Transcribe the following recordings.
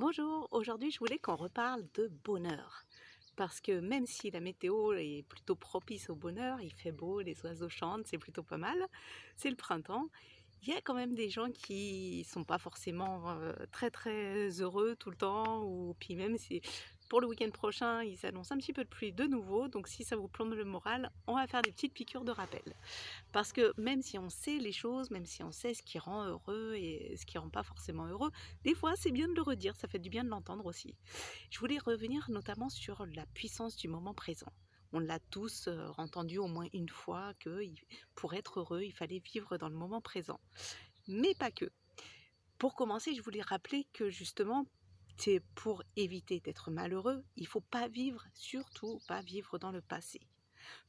Bonjour, aujourd'hui je voulais qu'on reparle de bonheur. Parce que même si la météo est plutôt propice au bonheur, il fait beau, les oiseaux chantent, c'est plutôt pas mal, c'est le printemps, il y a quand même des gens qui sont pas forcément très très heureux tout le temps, ou puis même si pour le week-end prochain ils annoncent un petit peu de pluie de nouveau, donc si ça vous plombe le moral, on va faire des petites piqûres de rappel. Parce que même si on sait les choses, même si on sait ce qui rend heureux et ce qui rend pas forcément heureux, des fois c'est bien de le redire, ça fait du bien de l'entendre aussi. Je voulais revenir notamment sur la puissance du moment présent. On l'a tous entendu au moins une fois que pour être heureux, il fallait vivre dans le moment présent. Mais pas que. Pour commencer, je voulais rappeler que justement, c'est pour éviter d'être malheureux, il faut pas vivre, surtout pas vivre dans le passé.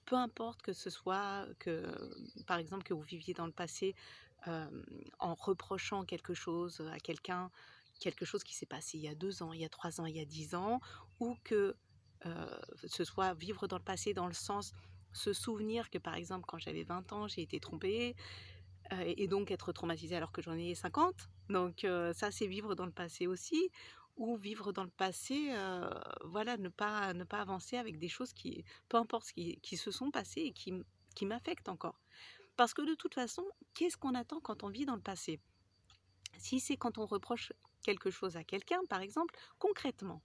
Peu importe que ce soit que, par exemple, que vous viviez dans le passé, en reprochant quelque chose à quelqu'un, quelque chose qui s'est passé il y a 2 ans, il y a 3 ans, il y a 10 ans, ou que, ce soit vivre dans le passé dans le sens, se souvenir que, par exemple, quand j'avais 20 ans, j'ai été trompée, et donc être traumatisée alors que j'en ai 50. Donc ça, c'est vivre dans le passé aussi, ou vivre dans le passé, voilà, ne pas avancer avec des choses qui peu importe ce qui se sont passées et qui m'affectent encore. Parce que de toute façon, qu'est-ce qu'on attend quand on vit dans le passé? Si c'est quand on reproche quelque chose à quelqu'un, par exemple, concrètement,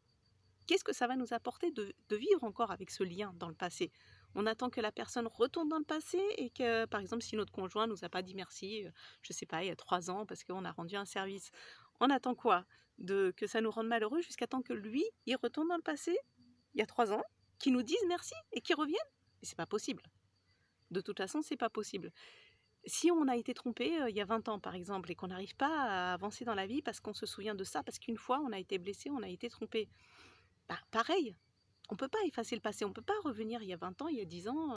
qu'est-ce que ça va nous apporter de vivre encore avec ce lien dans le passé? On attend que la personne retourne dans le passé et que, par exemple, si notre conjoint nous a pas dit merci, je sais pas, il y a 3 ans parce qu'on a rendu un service, on attend quoi? Que ça nous rende malheureux jusqu'à temps que lui, il retourne dans le passé, il y a 3 ans, qu'il nous dise merci et qu'il revienne? Mais c'est pas possible. De toute façon, c'est pas possible. Si on a été trompé, il y a 20 ans, par exemple, et qu'on n'arrive pas à avancer dans la vie parce qu'on se souvient de ça, parce qu'une fois on a été blessé, on a été trompé, bah, pareil, on peut pas effacer le passé, on peut pas revenir il y a 20 ans, il y a 10 ans,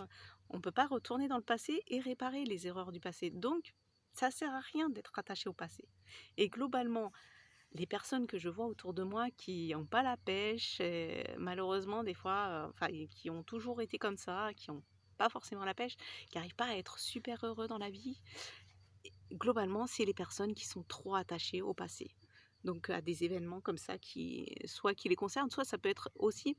on peut pas retourner dans le passé et réparer les erreurs du passé. Donc ça sert à rien d'être attaché au passé. Et globalement, les personnes que je vois autour de moi qui ont pas la pêche, malheureusement des fois, enfin et qui ont toujours été comme ça, qui ont pas forcément la pêche, qui arrivent pas à être super heureux dans la vie, globalement, c'est les personnes qui sont trop attachées au passé. Donc à des événements comme ça qui soit qui les concernent, soit ça peut être aussi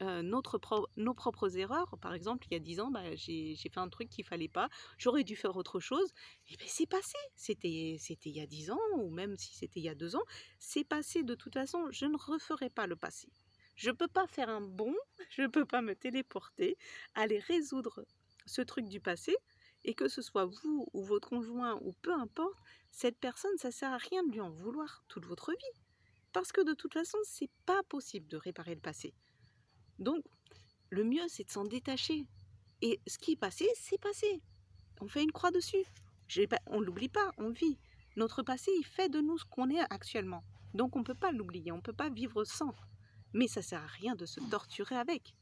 nos propres erreurs. Par exemple, il y a 10 ans, bah, j'ai fait un truc qu'il fallait pas, j'aurais dû faire autre chose et beh, c'est passé. C'était il y a 10 ans ou même si c'était il y a 2 ans, c'est passé de toute façon, je ne referai pas le passé. Je peux pas faire un bond, je peux pas me téléporter, aller résoudre ce truc du passé et que ce soit vous ou votre conjoint ou peu importe, cette personne, ça sert à rien de lui en vouloir toute votre vie. Parce que de toute façon, c'est pas possible de réparer le passé. Donc le mieux, c'est de s'en détacher et ce qui est passé, c'est passé. On fait une croix dessus. J'ai pas on l'oublie pas, on vit. Notre passé, il fait de nous ce qu'on est actuellement. Donc on peut pas l'oublier, on peut pas vivre sans. Mais ça sert à rien de se torturer avec,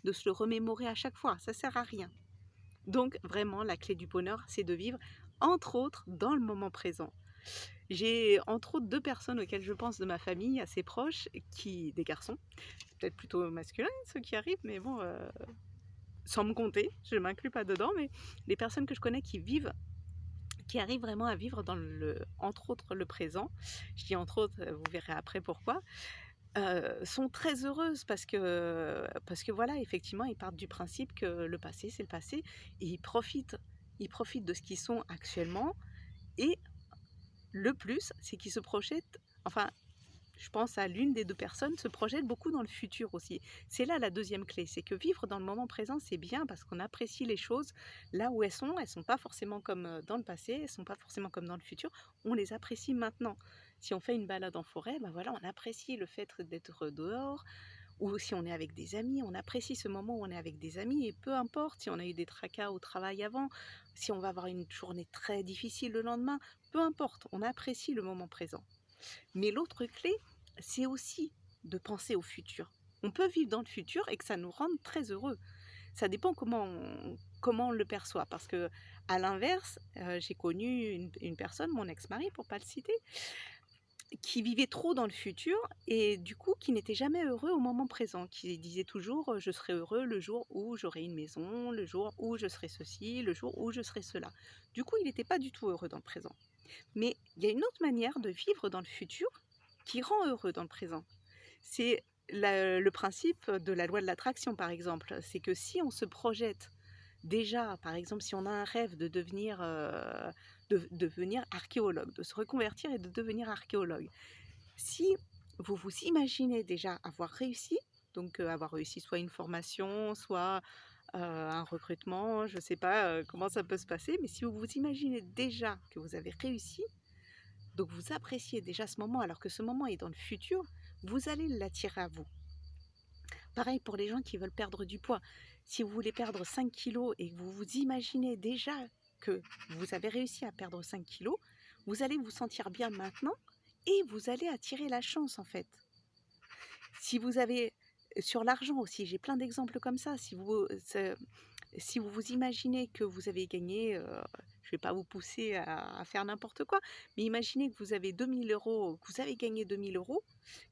de se le remémorer à chaque fois, ça sert à rien. Donc vraiment, la clé du bonheur, c'est de vivre, entre autres, dans le moment présent. J'ai entre autres 2 personnes auxquelles je pense de ma famille assez proches, des garçons, peut-être plutôt masculins ceux qui arrivent, mais bon, sans me compter, je ne m'inclus pas dedans, mais les personnes que je connais qui arrivent vraiment à vivre dans entre autres le présent, je dis entre autres, vous verrez après pourquoi, sont très heureuses parce que voilà, effectivement, ils partent du principe que le passé, c'est le passé et ils profitent de ce qu'ils sont actuellement et le plus, c'est qu'ils se projettent, enfin, je pense à l'une des 2 personnes, se projette beaucoup dans le futur aussi. C'est là la deuxième clé, c'est que vivre dans le moment présent, c'est bien parce qu'on apprécie les choses là où elles sont pas forcément comme, dans le passé, elles sont pas forcément comme dans le futur, on les apprécie maintenant. Si on fait une balade en forêt, bah, voilà, on apprécie le fait d'être dehors ou si on est avec des amis, on apprécie ce moment où on est avec des amis et peu importe si on a eu des tracas au travail avant, si on va avoir une journée très difficile le lendemain, peu importe, on apprécie le moment présent. Mais l'autre clé, c'est aussi de penser au futur. On peut vivre dans le futur et que ça nous rende très heureux. Ça dépend comment on le perçoit. Parce que, à l'inverse, j'ai connu une personne, mon ex-mari, pour pas le citer, qui vivait trop dans le futur et du coup qui n'était jamais heureux au moment présent, qui disait toujours je serai heureux le jour où j'aurai une maison, le jour où je serai ceci, le jour où je serai cela. Du coup, il n'était pas du tout heureux dans le présent. Mais il y a une autre manière de vivre dans le futur qui rend heureux dans le présent. C'est le principe de la loi de l'attraction, par exemple. C'est que si on se projette déjà, par exemple, si on a un rêve de devenir archéologue, de se reconvertir et de devenir archéologue. Si vous vous imaginez déjà avoir réussi, donc avoir réussi soit une formation, soit un recrutement, je ne sais pas comment ça peut se passer, mais si vous vous imaginez déjà que vous avez réussi, donc vous appréciez déjà ce moment alors que ce moment est dans le futur, vous allez l'attirer à vous. Pareil pour les gens qui veulent perdre du poids. Si vous voulez perdre 5 kilos et que vous vous imaginez déjà que vous avez réussi à perdre 5 kilos, vous allez vous sentir bien maintenant et vous allez attirer la chance en fait. Si vous avez sur l'argent aussi, j'ai plein d'exemples comme ça. Si vous vous imaginez que vous avez gagné, je ne vais pas vous pousser à faire n'importe quoi, mais imaginez que vous avez 2 000 €, que vous avez gagné 2 000 €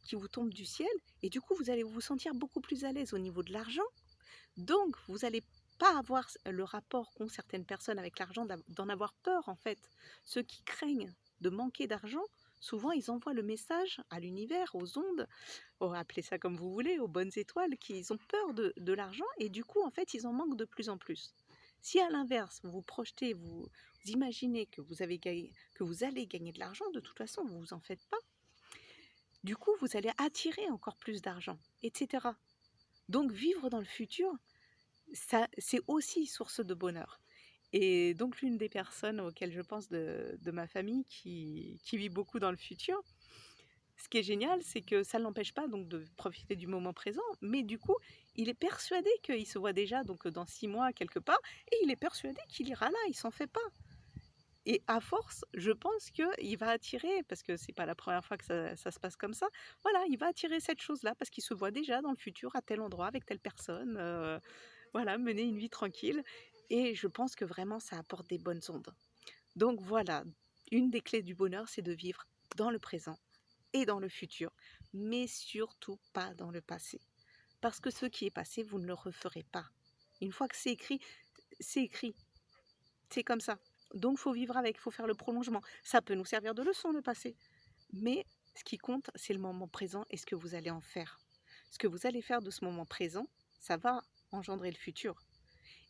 qui vous tombent du ciel et du coup vous allez vous sentir beaucoup plus à l'aise au niveau de l'argent. Donc vous allez pas avoir le rapport qu'ont certaines personnes avec l'argent, d'en avoir peur en fait. Ceux qui craignent de manquer d'argent, souvent ils envoient le message à l'univers, aux ondes, appelez ça comme vous voulez, aux bonnes étoiles, qu'ils ont peur de l'argent et du coup en fait ils en manquent de plus en plus. Si à l'inverse vous vous projetez, vous imaginez que que vous allez gagner de l'argent, de toute façon vous vous en faites pas. Du coup vous allez attirer encore plus d'argent, etc. Donc vivre dans le futur, ça, c'est aussi source de bonheur. Et donc l'une des personnes auxquelles je pense de ma famille qui vit beaucoup dans le futur, ce qui est génial, c'est que ça ne l'empêche pas donc de profiter du moment présent, mais du coup, il est persuadé qu'il se voit déjà donc dans 6 mois quelque part, et il est persuadé qu'il ira là, il s'en fait pas. Et à force, je pense qu'il va attirer, parce que c'est pas la première fois que ça se passe comme ça, voilà, il va attirer cette chose-là, parce qu'il se voit déjà dans le futur à tel endroit, avec telle personne, voilà, mener une vie tranquille. Et je pense que vraiment ça apporte des bonnes ondes. Donc voilà, une des clés du bonheur, c'est de vivre dans le présent et dans le futur, mais surtout pas dans le passé. Parce que ce qui est passé, vous ne le referez pas. Une fois que c'est écrit, c'est écrit. C'est comme ça. Donc il faut vivre avec, il faut faire le prolongement. Ça peut nous servir de leçon le passé. Mais ce qui compte, c'est le moment présent et ce que vous allez en faire. Ce que vous allez faire de ce moment présent, ça va engendrer le futur.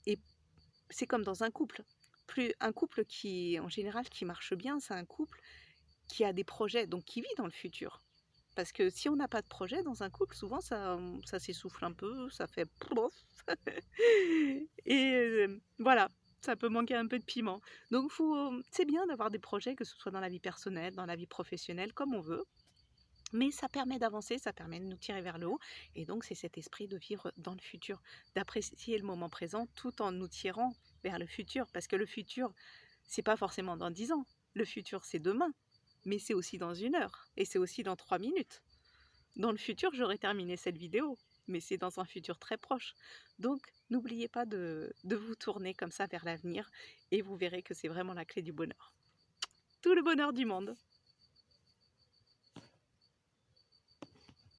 Et c'est comme dans un couple. Un couple qui, en général, qui marche bien, c'est un couple qui a des projets, donc qui vit dans le futur. Parce que si on n'a pas de projet dans un couple, souvent ça s'essouffle un peu, ça fait plof. Et voilà, ça peut manquer un peu de piment. Donc c'est bien d'avoir des projets, que ce soit dans la vie personnelle, dans la vie professionnelle, comme on veut. Mais ça permet d'avancer, ça permet de nous tirer vers le haut. Et donc c'est cet esprit de vivre dans le futur, d'apprécier le moment présent tout en nous tirant vers le futur. Parce que le futur, c'est pas forcément dans 10 ans. Le futur, c'est demain. Mais c'est aussi dans 1 heure. Et c'est aussi dans 3 minutes. Dans le futur, j'aurai terminé cette vidéo, mais c'est dans un futur très proche. Donc, n'oubliez pas de vous tourner comme ça vers l'avenir et vous verrez que c'est vraiment la clé du bonheur. Tout le bonheur du monde!